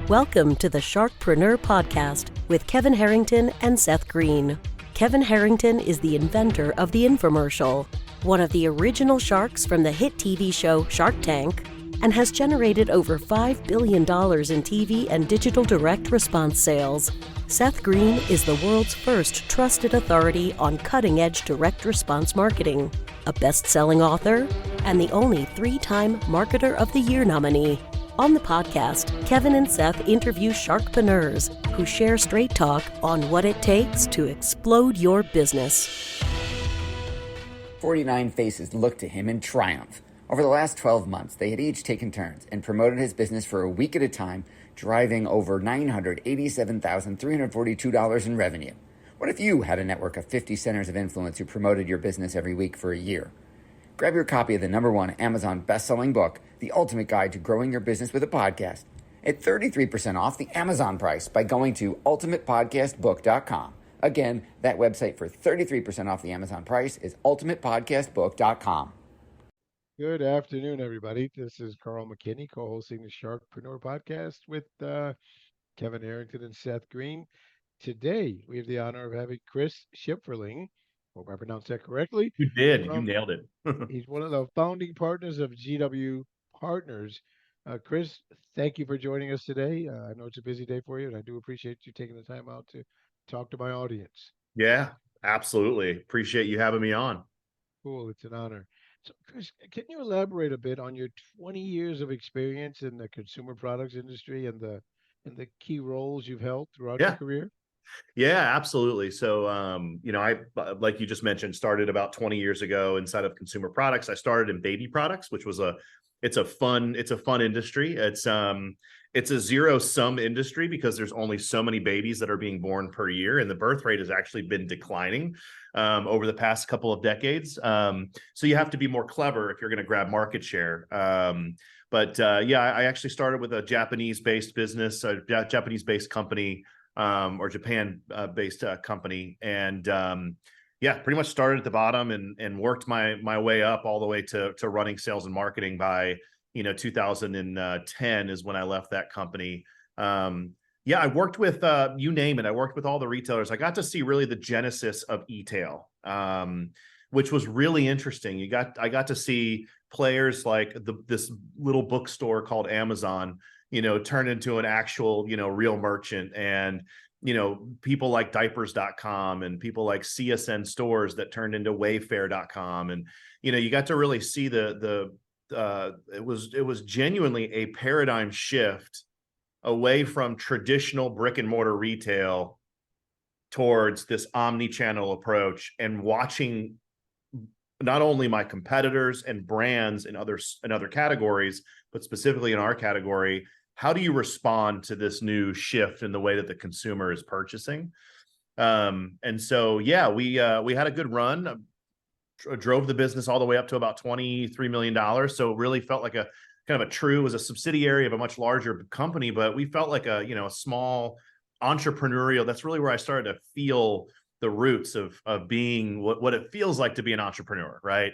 Welcome to the Sharkpreneur podcast with Kevin Harrington and Seth Green. Kevin Harrington is the inventor of the infomercial, one of the original sharks from the hit TV show Shark Tank, and has generated over $5 billion in TV and digital direct response sales. Seth Green is the world's first trusted authority on cutting-edge direct response marketing, a best-selling author, and the only 3-time Marketer of the Year nominee. On the podcast, Kevin and Seth interview sharkpreneurs who share straight talk on what it takes to explode your business. 49 faces looked to him in triumph. Over the last 12 months, they had each taken turns and promoted his business for a week at a time, driving over $987,342 in revenue. What if you had a network of 50 centers of influence who promoted your business every week for a year? Grab your copy of the #1 Amazon best-selling book, The Ultimate Guide to Growing Your Business with a Podcast, at 33% off the Amazon price by going to ultimatepodcastbook.com. Again, that website for 33% off the Amazon price is ultimatepodcastbook.com. Good afternoon, everybody. This is Karl McKinnie, co-hosting the Sharkpreneur podcast with Kevin Harrington and Seth Green. Today, we have the honor of having Chris Shipferling. Hope I pronounced that correctly. You did. You nailed it. He's one of the founding partners of GW Partners. Chris, thank you for joining us today. I know it's a busy day for you, and I do appreciate you taking the time out to talk to my audience. Yeah, absolutely. Appreciate you having me on. Cool. It's an honor. So, Chris, can you elaborate a bit on your 20 years of experience in the consumer products industry and the key roles you've held throughout your career? Yeah, absolutely. So, I, like you just mentioned, started about 20 years ago inside of consumer products. I started in baby products, which was it's a fun industry. It's a zero-sum industry because there's only so many babies that are being born per year, and the birth rate has actually been declining over the past couple of decades. So you have to be more clever if you're going to grab market share. I actually started with a Japanese-based business, a Japanese-based company, or Japan-based company, and pretty much started at the bottom and worked my way up all the way to running sales and marketing by 2010 is when I left that company. I worked with you name it. I worked with all the retailers. I got to see really the genesis of e-tail, which was really interesting. I got to see players like this little bookstore called Amazon, turn into an actual, real merchant, and people like diapers.com and people like CSN stores that turned into wayfair.com. And, you got to really see it was genuinely a paradigm shift away from traditional brick and mortar retail towards this omni-channel approach, and watching not only my competitors and brands in other categories, but specifically in our category, how do you respond to this new shift in the way that the consumer is purchasing? We had a good run. Drove the business all the way up to about $23 million. So it really felt like it was a subsidiary of a much larger company, but we felt like a small entrepreneurial. That's really where I started to feel the roots of being what it feels like to be an entrepreneur, right?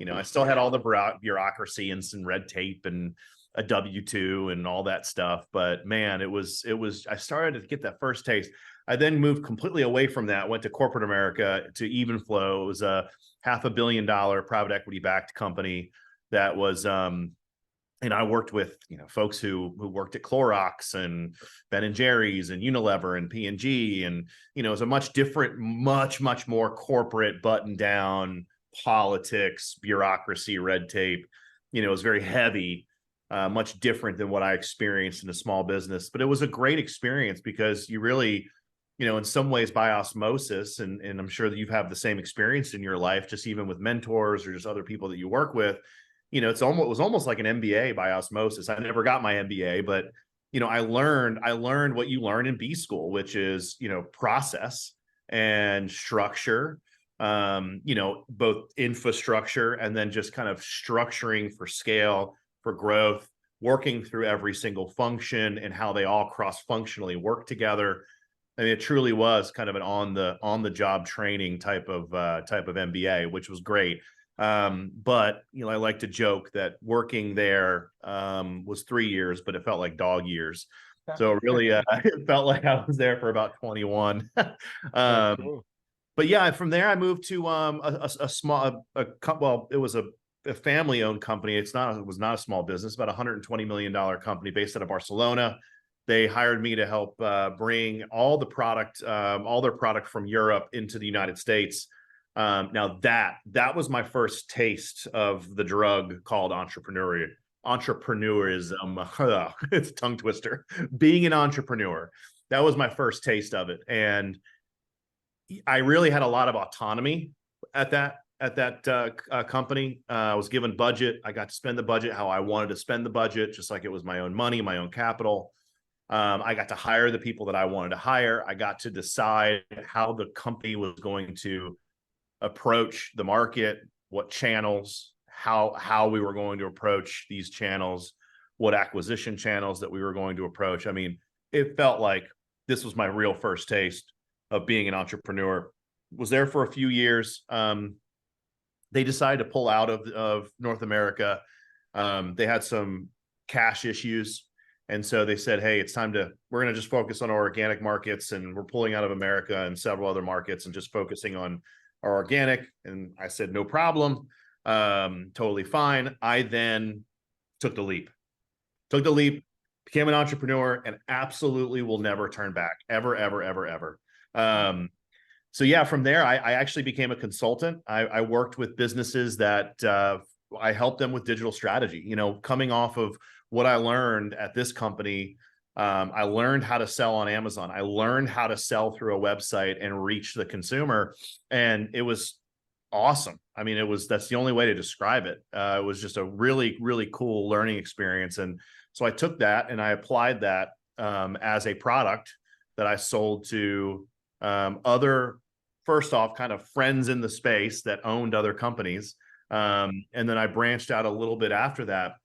I still had all the bureaucracy and some red tape and a W-2 and all that stuff. But man, it was, I started to get that first taste. I then moved completely away from that, went to corporate America, to Evenflow. It was a $500 million private equity backed company that was, and I worked with, folks who worked at Clorox and Ben & Jerry's and Unilever and P&G. And, it was a much different, much more corporate button down politics, bureaucracy, red tape. It was very heavy. Much different than what I experienced in a small business. But it was a great experience because you really, in some ways by osmosis, and I'm sure that you've had the same experience in your life, just even with mentors or just other people that you work with, it was almost like an MBA by osmosis. I never got my MBA, but, I learned what you learn in B school, which is, process and structure, both infrastructure and then just kind of structuring for scale, for growth, working through every single function and how they all cross-functionally work together. I mean, it truly was kind of an on the job training type of MBA, which was great. But I like to joke that working there was 3 years, but it felt like dog years. So really, it felt like I was there for about 21. That's um, cool. but yeah, from there I moved to a small, well, it was a family-owned company. It was not a small business, about $120 million company based out of Barcelona. They hired me to help bring all their product from Europe into the United States. Now that was my first taste of the drug called entrepreneurism. It's a tongue twister. Being an entrepreneur, that was my first taste of it, and I really had a lot of autonomy at that company. I was given budget. I got to spend the budget how I wanted to spend the budget, just like it was my own money, my own capital. I got to hire the people that I wanted to hire. I got to decide how the company was going to approach the market, what channels, how we were going to approach these channels, what acquisition channels that we were going to approach. I mean, it felt like this was my real first taste of being an entrepreneur. Was there for a few years. They decided to pull out of North America. They had some cash issues. And so they said, hey, we're going to just focus on our organic markets, and we're pulling out of America and several other markets and just focusing on our organic. And I said, no problem. Totally fine. I then took the leap, became an entrepreneur, and absolutely will never turn back, ever, ever, ever, ever. So yeah, from there, I actually became a consultant. I worked with businesses that I helped them with digital strategy. Coming off of what I learned at this company, I learned how to sell on Amazon. I learned how to sell through a website and reach the consumer, and it was awesome. I mean, that's the only way to describe it. It was just a really, really cool learning experience, and so I took that and I applied that as a product that I sold to other, first off, kind of friends in the space that owned other companies. And then I branched out a little bit after that.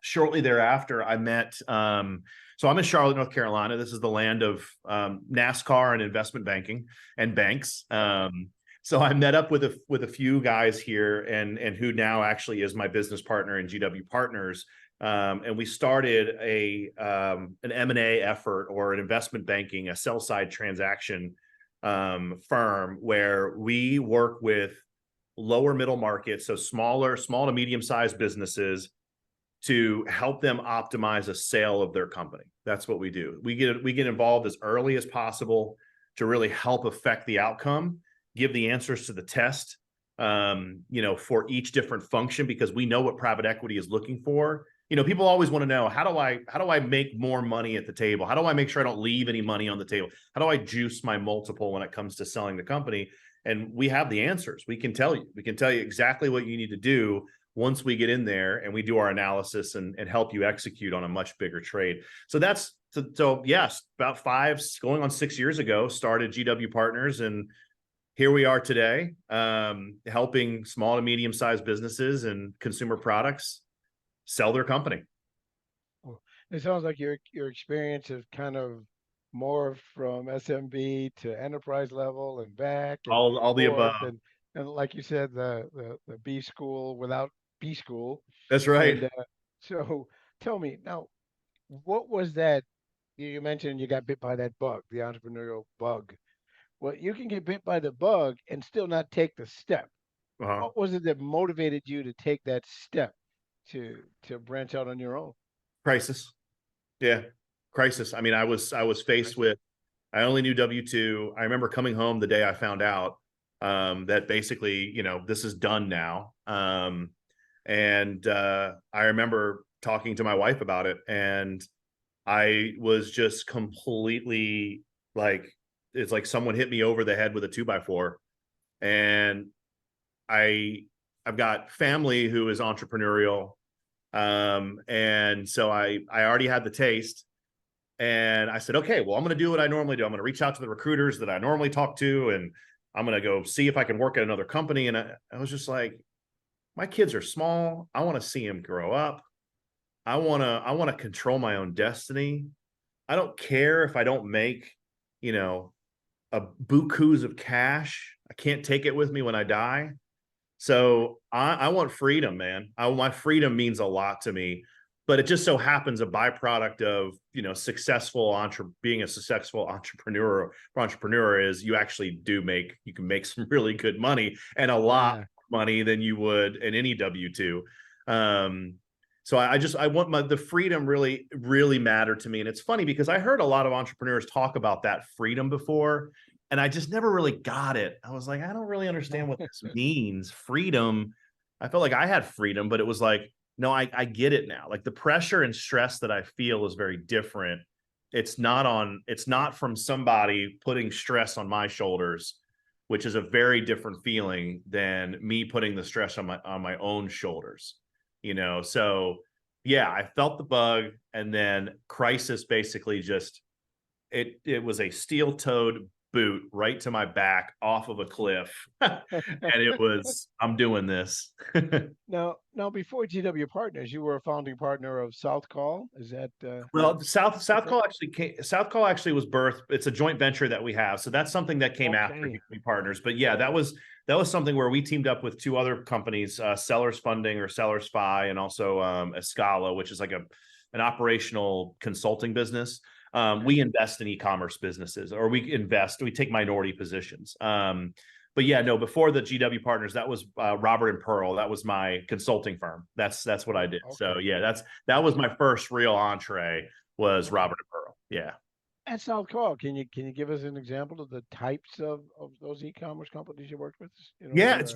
Shortly thereafter, I met, so I'm in Charlotte, North Carolina. This is the land of NASCAR and investment banking and banks. So I met up with a few guys here, and who now actually is my business partner in GW Partners. And we started an M&A effort, or an investment banking, a sell side transaction firm, where we work with lower middle market, so small to medium sized businesses, to help them optimize a sale of their company. That's what we do. We get involved as early as possible to really help affect the outcome, give the answers to the test, for each different function, because we know what private equity is looking for. People always want to know, how do I make more money at the table? How do I make sure I don't leave any money on the table? How do I juice my multiple when it comes to selling the company? And we have the answers. We can tell you exactly what you need to do once we get in there and we do our analysis and help you execute on a much bigger trade. So yes, about 5 going on 6 years ago, started GW Partners, and here we are today, helping small to medium sized businesses and consumer products sell their company. Well, it sounds like your experience is kind of more from SMB to enterprise level and back and All the forth, above. and like you said, the B school without B school. That's right. And so tell me now, what was that? You mentioned you got bit by that bug, the entrepreneurial bug. Well, you can get bit by the bug and still not take the step. Uh-huh. What was it that motivated you to take that step to branch out on your own? Crisis. Yeah. Crisis. I mean, I was faced with, I only knew W-2. I remember coming home the day I found out that basically, this is done now. And I remember talking to my wife about it, and I was just completely like, it's like someone hit me over the head with a 2x4. And I've got family who is entrepreneurial. And so I already had the taste, and I said, okay, well, I'm going to do what I normally do. I'm going to reach out to the recruiters that I normally talk to, and I'm going to go see if I can work at another company. And I was just like, my kids are small. I want to see them grow up. I want to control my own destiny. I don't care if I don't make, a bukus of cash. I can't take it with me when I die. So I want freedom, man. My freedom means a lot to me. But it just so happens a byproduct of, being a successful entrepreneur is you actually you can make some really good money, and a lot more money than you would in any W-2. So I want the freedom really mattered to me. And it's funny because I heard a lot of entrepreneurs talk about that freedom before, and I just never really got it. I was like, I don't really understand what this means. Freedom. I felt like I had freedom, but it was like, no, I get it now. Like the pressure and stress that I feel is very different. It's not from somebody putting stress on my shoulders, which is a very different feeling than me putting the stress on my own shoulders, So yeah, I felt the bug, and then crisis basically just, it was a steel-toed boot right to my back off of a cliff. And it was, I'm doing this. Now, before GW Partners, you were a founding partner of South Col. Is that well, South Col actually was birthed. It's a joint venture that we have, so that's something that came after GW Partners. But yeah, that was something where we teamed up with two other companies, Sellers Funding or Sellers Fi, and also Escala, which is like an operational consulting business. We invest in e-commerce businesses, or we take minority positions. But yeah, no, before the GW Partners, that was Robert and Pearl. That was my consulting firm. That's what I did. Okay. So yeah, that was my first real entree, was Robert and Pearl. Yeah. At South Col, can you give us an example of the types of those e-commerce companies you worked with? Yeah, it's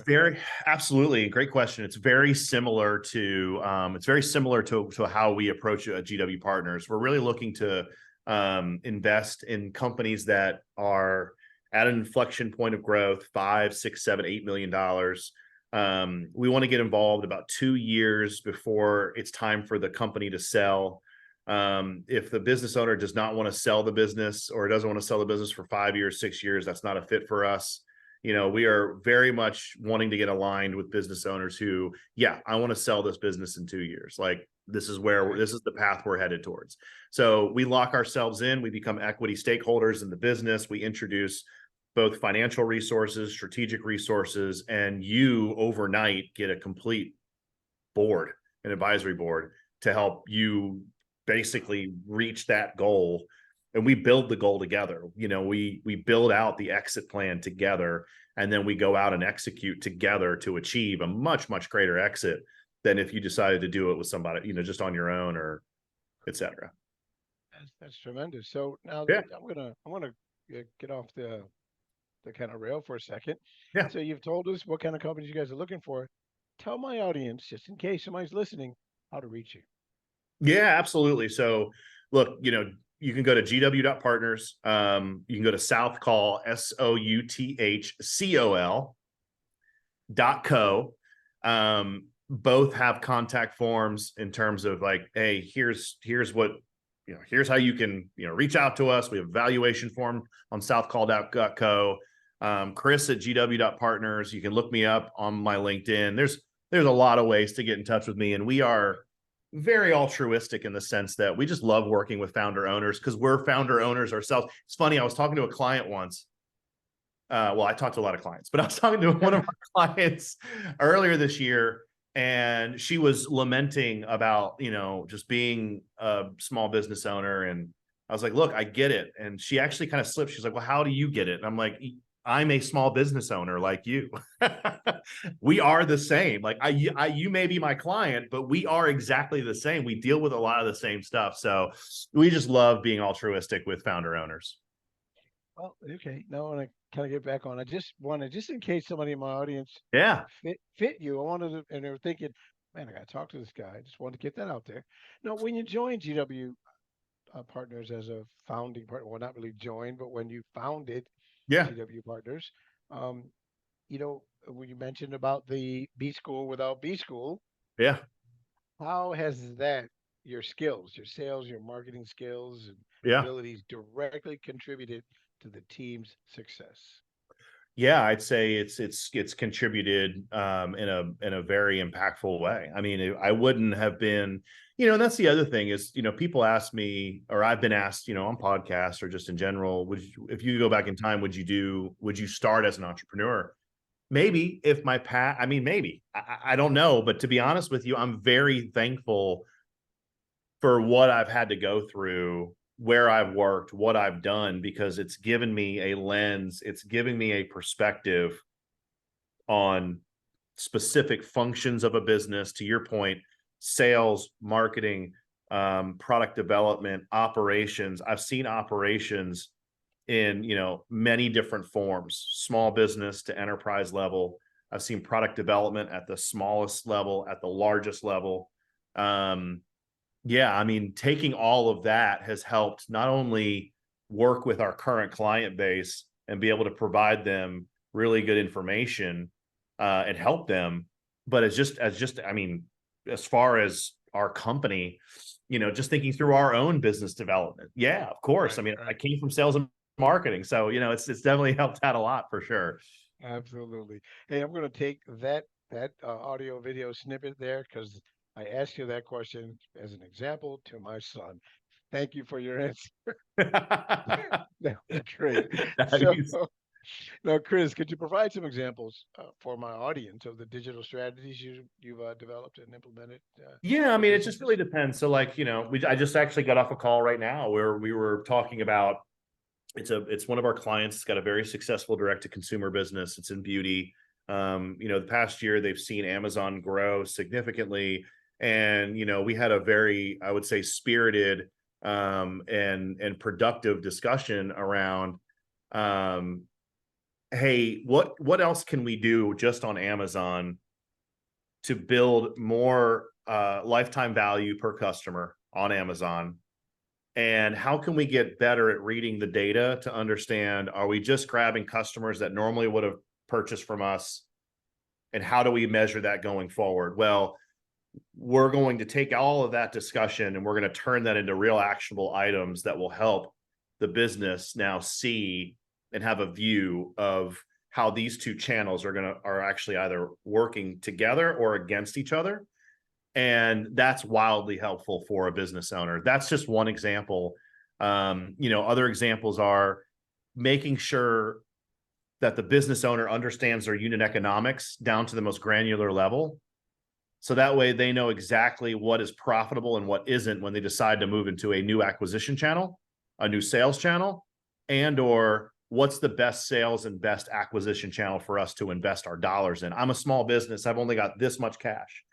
absolutely great question. It's very similar to how we approach GW Partners. We're really looking to invest in companies that are at an inflection point of growth, $5, $6, $7, $8 million. We want to get involved about 2 years before it's time for the company to sell. If the business owner does not want to sell the business, or doesn't want to sell the business for 5 years, 6 years, that's not a fit for us. We are very much wanting to get aligned with business owners who, I want to sell this business in 2 years. Like, this is the path we're headed towards. So we lock ourselves in, we become equity stakeholders in the business. We introduce both financial resources, strategic resources, and you overnight get a complete board, an advisory board, to help you basically reach that goal. And we build the goal together. We build out the exit plan together, and then we go out and execute together to achieve a much, much greater exit than if you decided to do it with somebody, just on your own, or et cetera. That's tremendous. So now I want to get off the kind of rail for a second. Yeah. So you've told us what kind of companies you guys are looking for. Tell my audience, just in case somebody's listening, how to reach you. Yeah, absolutely. So look, you can go to gw.partners. You can go to South Col, SOUTHCOL.co. Both have contact forms in terms of like, hey, here's what, here's how you can, reach out to us. We have a valuation form on southcol.co. Chris at gw.partners. You can look me up on my LinkedIn. There's a lot of ways to get in touch with me, and we are very altruistic in the sense that we just love working with founder owners, because we're founder owners ourselves. It's funny, I was talking to a client once. I talked to a lot of clients, but I was talking to one of our clients earlier this year, and she was lamenting about, just being a small business owner. And I was like, look, I get it. And she actually kind of slipped. She's like, well, how do you get it? And I'm like, I'm a small business owner like you. We are the same. Like you may be my client, but we are exactly the same. We deal with a lot of the same stuff. So we just love being altruistic with founder owners. Well, okay. Now I want to kind of get back on. I just wanted, just in case somebody in my audience fit you, I wanted to, and they were thinking, man, I got to talk to this guy. I just wanted to get that out there. Now, when you joined GW Partners as a founding partner, well, not really joined, but when you founded GW Partners, when you mentioned about the B School without B School, how has that, your skills, your sales, your marketing skills and abilities directly contributed to the team's success? Yeah, I'd say it's contributed in a very impactful way. I mean, I wouldn't have been, and that's the other thing is, people ask me, or I've been asked, on podcasts or just in general, if you go back in time, would you start as an entrepreneur? Maybe if maybe, I don't know. But to be honest with you, I'm very thankful for what I've had to go through, where I've worked, what I've done, because it's given me a lens, it's giving me a perspective on specific functions of a business. To your point, sales, marketing, product development, operations. I've seen operations in, many different forms, small business to enterprise level. I've seen product development at the smallest level, at the largest level. Yeah, I mean, taking all of that has helped not only work with our current client base and be able to provide them really good information and help them, but as far as our company, just thinking through our own business development. Yeah, of course. Right, I came from sales and marketing, so it's definitely helped out a lot for sure. Absolutely. Hey, I'm going to take that audio video snippet there because I asked you that question as an example to my son. Thank you for your answer. That was great. So now, Chris, could you provide some examples for my audience of the digital strategies you've developed and implemented? Yeah, it just really depends. So, I just actually got off a call right now where we were talking about it's one of our clients. It's got a very successful direct to consumer business. It's in beauty. The past year they've seen Amazon grow significantly, and we had a very, I would say, spirited and productive discussion around hey, what else can we do just on Amazon to build more lifetime value per customer on Amazon? And how can we get better at reading the data to understand, are we just grabbing customers that normally would have purchased from us? And how do we measure that going forward? Well, we're going to take all of that discussion and we're going to turn that into real actionable items that will help the business now see and have a view of how these two channels are actually either working together or against each other. And that's wildly helpful for a business owner. That's just one example. Other examples are making sure that the business owner understands their unit economics down to the most granular level. So that way they know exactly what is profitable and what isn't when they decide to move into a new acquisition channel, a new sales channel, and or what's the best sales and best acquisition channel for us to invest our dollars in. I'm a small business. I've only got this much cash.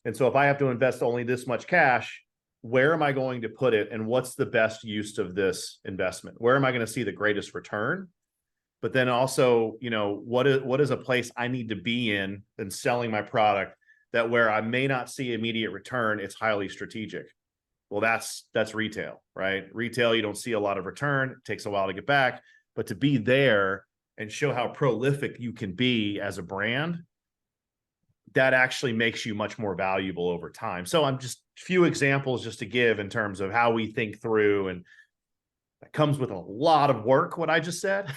And so if I have to invest only this much cash, where am I going to put it? And what's the best use of this investment? Where am I going to see the greatest return? But then also, what is a place I need to be in selling my product that where I may not see immediate return, it's highly strategic. Well, that's retail, right? Retail, you don't see a lot of return. It takes a while to get back, but to be there and show how prolific you can be as a brand, that actually makes you much more valuable over time. So I'm just a few examples just to give in terms of how we think through, and that comes with a lot of work, what I just said,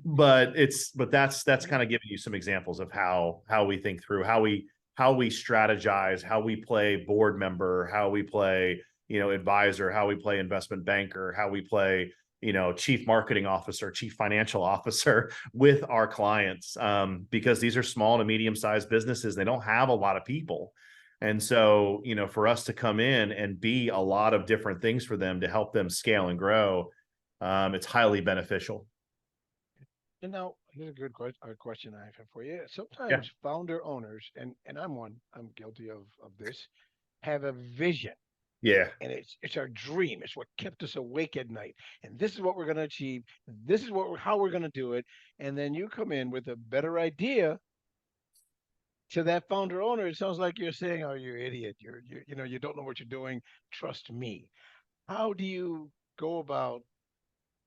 but that's kind of giving you some examples of how we think through, how we strategize, how we play board member, how we play, advisor, how we play investment banker, how we play, chief marketing officer, chief financial officer with our clients, because these are small to medium-sized businesses. They don't have a lot of people. And so, for us to come in and be a lot of different things for them to help them scale and grow, it's highly beneficial. And now here's a good question I have for you. Sometimes founder owners, and I'm guilty of this, have a vision. Yeah. And it's our dream. It's what kept us awake at night. And this is what we're going to achieve. This is how we're going to do it. And then you come in with a better idea to that founder owner. It sounds like you're saying, "Oh, you're an idiot. You don't know what you're doing. Trust me." How do you go about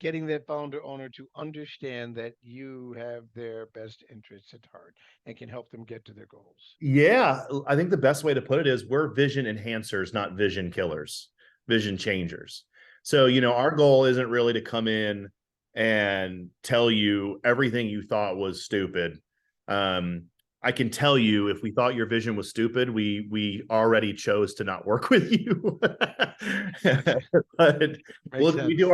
getting that founder owner to understand that you have their best interests at heart and can help them get to their goals? Yeah, I think the best way to put it is we're vision enhancers, not vision killers, vision changers. So, our goal isn't really to come in and tell you everything you thought was stupid. I can tell you, if we thought your vision was stupid, we already chose to not work with you. But we do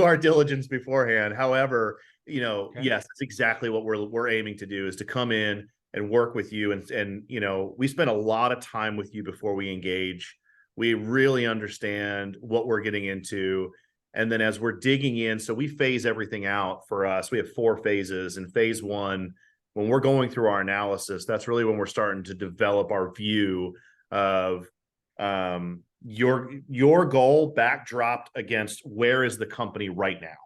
our diligence beforehand. However, yes, that's exactly what we're aiming to do, is to come in and work with you. And we spend a lot of time with you before we engage. We really understand what we're getting into. And then as we're digging in, so we phase everything out for us. We have 4 phases. And phase 1, when we're going through our analysis, that's really when we're starting to develop our view of your goal backdropped against where is the company right now.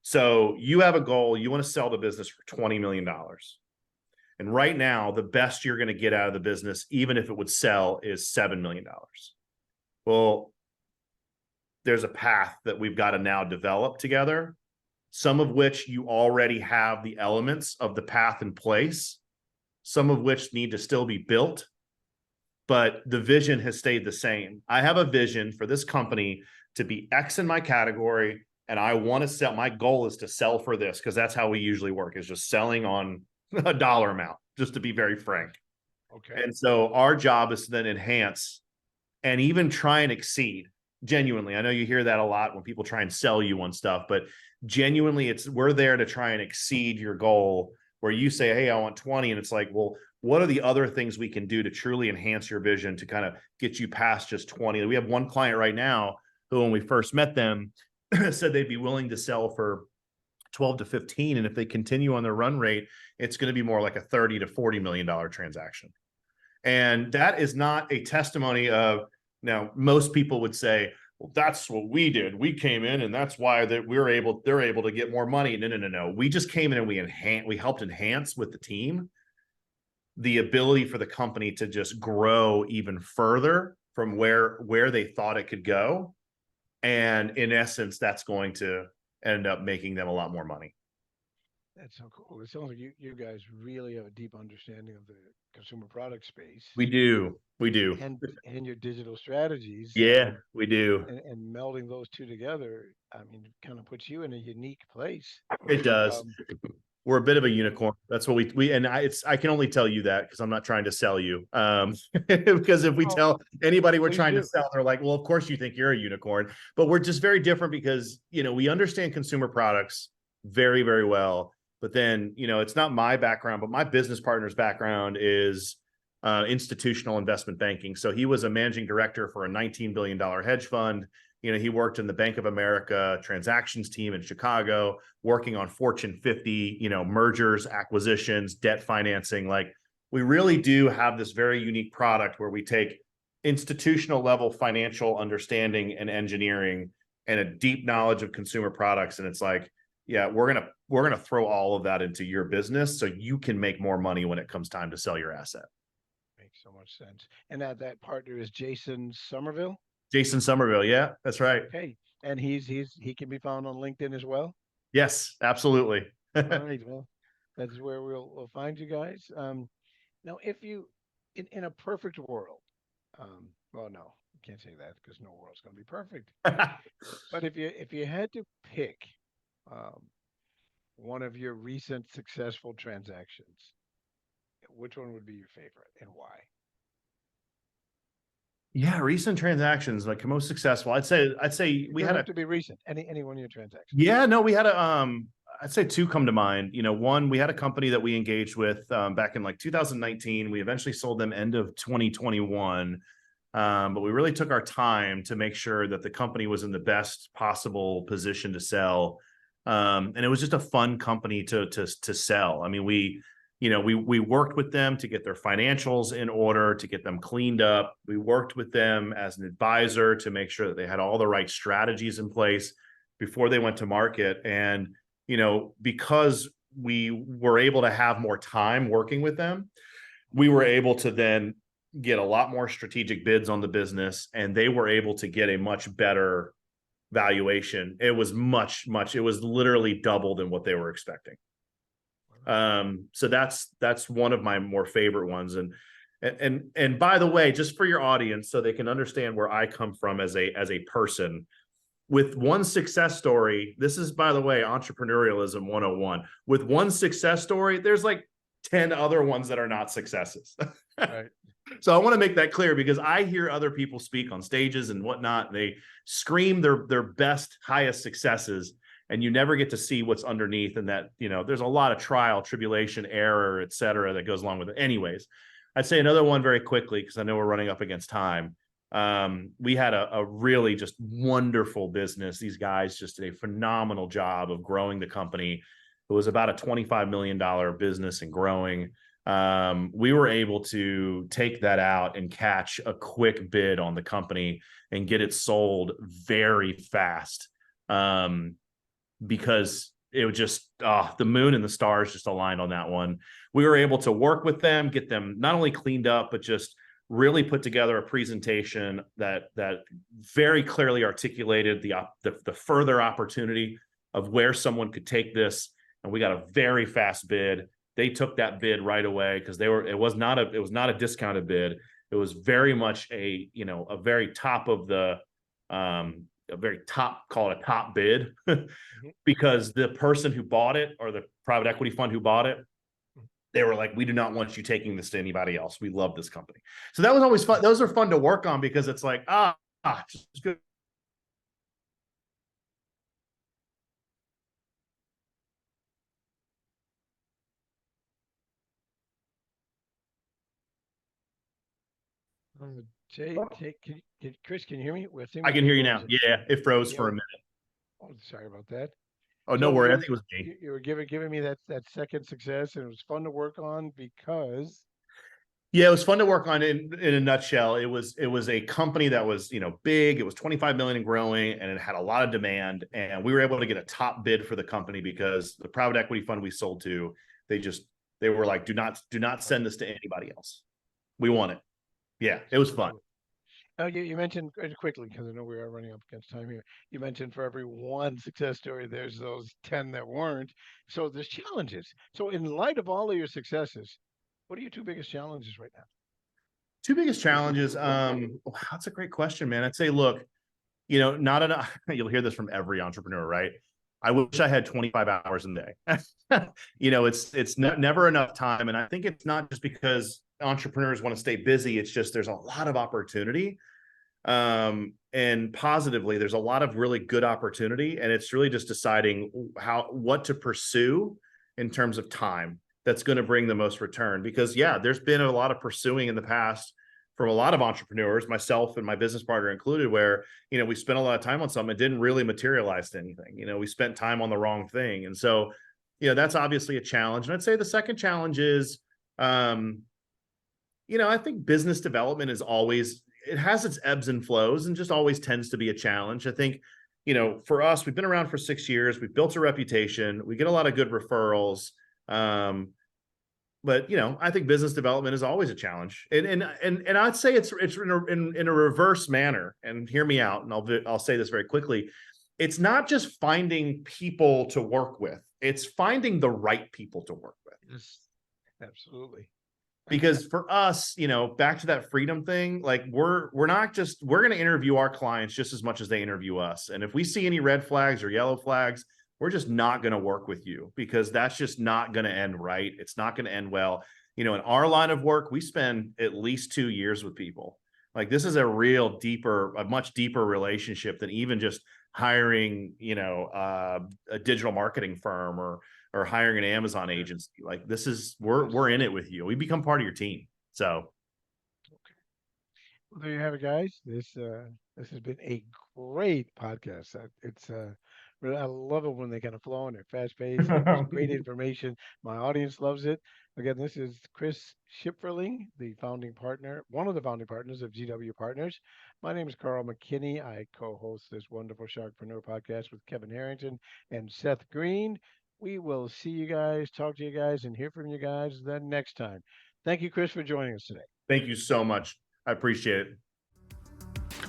So you have a goal, you want to sell the business for $20 million. And right now, the best you're going to get out of the business, even if it would sell, is $7 million. Well, there's a path that we've got to now develop together, some of which you already have the elements of the path in place, some of which need to still be built, but the vision has stayed the same. I have a vision for this company to be X in my category, and I want to sell. My goal is to sell for this, because that's how we usually work, is just selling on a dollar amount, just to be very frank. Okay. And so our job is to then enhance and even try and exceed. Genuinely, I know you hear that a lot when people try and sell you on stuff, but genuinely, we're there to try and exceed your goal, where you say, hey, I want 20. And it's like, well, what are the other things we can do to truly enhance your vision to kind of get you past just 20? We have one client right now who, when we first met them, said they'd be willing to sell for 12 to 15. And if they continue on their run rate, it's going to be more like a $30 to $40 million transaction. And that is not a testimony of, now, most people would say, well, that's what we did. We came in, and that's why they're able to get more money. No. We just came in and we helped enhance with the team the ability for the company to just grow even further from where they thought it could go. And in essence, that's going to end up making them a lot more money. That's so cool. It sounds like you guys really have a deep understanding of the consumer product space. We do. And your digital strategies. Yeah, we do. And melding those two together, I mean, kind of puts you in a unique place. It does. We're a bit of a unicorn. That's what I can only tell you that because I'm not trying to sell you. Because if we tell anybody we're trying to sell, they're like, well, of course you think you're a unicorn. But we're just very different because, we understand consumer products very, very well. But then, it's not my background, but my business partner's background is institutional investment banking. So he was a managing director for a $19 billion hedge fund. He worked in the Bank of America transactions team in Chicago, working on Fortune 50, mergers, acquisitions, debt financing. Like, we really do have this very unique product where we take institutional level financial understanding and engineering and a deep knowledge of consumer products. And it's like, yeah, we're going to throw all of that into your business so you can make more money when it comes time to sell your asset. Makes so much sense. And that partner is Jason Somerville. Jason Somerville. Yeah, that's right. Okay. And he can be found on LinkedIn as well. Yes, absolutely. All right. Well, that's where we'll find you guys. Now, if you, in a perfect world, well, no, you can't say that because no world's going to be perfect. But if you had to pick one of your recent successful transactions, which one would be your favorite and why? Yeah, recent transactions, like most successful. I'd say we had to be recent. Any one of your transactions. Yeah, no, we had I'd say 2 come to mind. One, we had a company that we engaged with back in like 2019. We eventually sold them end of 2021. But we really took our time to make sure that the company was in the best possible position to sell. And it was just a fun company to sell. I mean, we worked with them to get their financials in order, to get them cleaned up. We worked with them as an advisor to make sure that they had all the right strategies in place before they went to market. And, because we were able to have more time working with them, we were able to then get a lot more strategic bids on the business, and they were able to get a much better valuation. It was it was literally double than what they were expecting. So that's one of my more favorite ones. And by the way, just for your audience, so they can understand where I come from as a person, with one success story, this is, by the way, entrepreneurialism 101. With one success story, there's like 10 other ones that are not successes. Right. So I want to make that clear, because I hear other people speak on stages and whatnot, and they scream their best, highest successes, and you never get to see what's underneath. And that, there's a lot of trial, tribulation, error, et cetera, that goes along with it. Anyways, I'd say another one very quickly, because I know we're running up against time. We had a really just wonderful business. These guys just did a phenomenal job of growing the company. It was about a $25 million business and growing. We were able to take that out and catch a quick bid on the company and get it sold very fast, because it was just the moon and the stars just aligned on that one. We were able to work with them, get them not only cleaned up, but just really put together a presentation that very clearly articulated the further opportunity of where someone could take this. And we got a very fast bid. They took that bid right away because it was not a discounted bid. It was very much a very top of the a very top, call it a top bid, because the person who bought it, or the private equity fund who bought it, they were like, we do not want you taking this to anybody else. We love this company. So that was always fun. Those are fun to work on because it's like, it's good. Jay, Chris, can you hear me? I can hear you now. Yeah, it froze for a minute. Oh, sorry about that. Oh, no worry. I think it was me. You were giving me that second success, and it was fun to work on because. Yeah, it was fun to work on. In a nutshell, it was a company that was big. It was 25 million and growing, and it had a lot of demand. And we were able to get a top bid for the company because the private equity fund we sold to, they were like, do not send this to anybody else. We want it. Yeah, it was fun. You mentioned quickly, because I know we are running up against time here. You mentioned for every one success story, there's those 10 that weren't. So there's challenges. So in light of all of your successes, what are your two biggest challenges right now? Two biggest challenges. That's a great question, man. I'd say, look, not enough. You'll hear this from every entrepreneur, right? I wish I had 25 hours a day. It's never enough time. And I think it's not just because entrepreneurs want to stay busy. It's just there's a lot of opportunity. And positively, there's a lot of really good opportunity. And it's really just deciding what to pursue in terms of time that's going to bring the most return. Because, yeah, there's been a lot of pursuing in the past from a lot of entrepreneurs, myself and my business partner included, where, we spent a lot of time on something that didn't really materialize to anything. We spent time on the wrong thing. And so, that's obviously a challenge. And I'd say the second challenge is, I think business development it has its ebbs and flows and just always tends to be a challenge. I think, for us, we've been around for 6 years. We've built a reputation. We get a lot of good referrals. But I think business development is always a challenge, and I'd say it's in a reverse manner. And hear me out, and I'll say this very quickly. It's not just finding people to work with; it's finding the right people to work with. Yes, absolutely. Because for us, back to that freedom thing, like we're going to interview our clients just as much as they interview us, and if we see any red flags or yellow flags, we're just not going to work with you, because that's just not going to end right. It's not going to end well. In our line of work, we spend at least 2 years with people. Like, this is a much deeper relationship than even just hiring, a digital marketing firm or hiring an Amazon agency. Like, we're in it with you. We become part of your team. So. Okay. Well, there you have it, guys. This has been a great podcast. I love it when they kind of flow and they're fast paced. Great information. My audience loves it. Again, this is Chris Shipferling, one of the founding partners of GW Partners. My name is Karl McKinnie. I co-host this wonderful Sharkpreneur podcast with Kevin Harrington and Seth Green. We will see you guys, talk to you guys, and hear from you guys then next time. Thank you, Chris, for joining us today. Thank you so much. I appreciate it.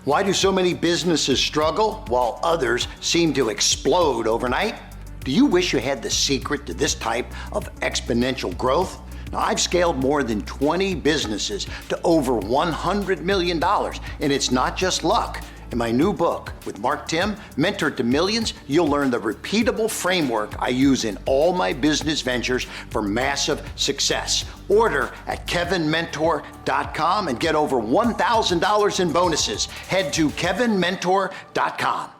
Why do so many businesses struggle while others seem to explode overnight? Do you wish you had the secret to this type of exponential growth? Now, I've scaled more than 20 businesses to over $100 million, and it's not just luck. In my new book with Mark Tim, Mentor to Millions, you'll learn the repeatable framework I use in all my business ventures for massive success. Order at kevinmentor.com and get over $1,000 in bonuses. Head to kevinmentor.com.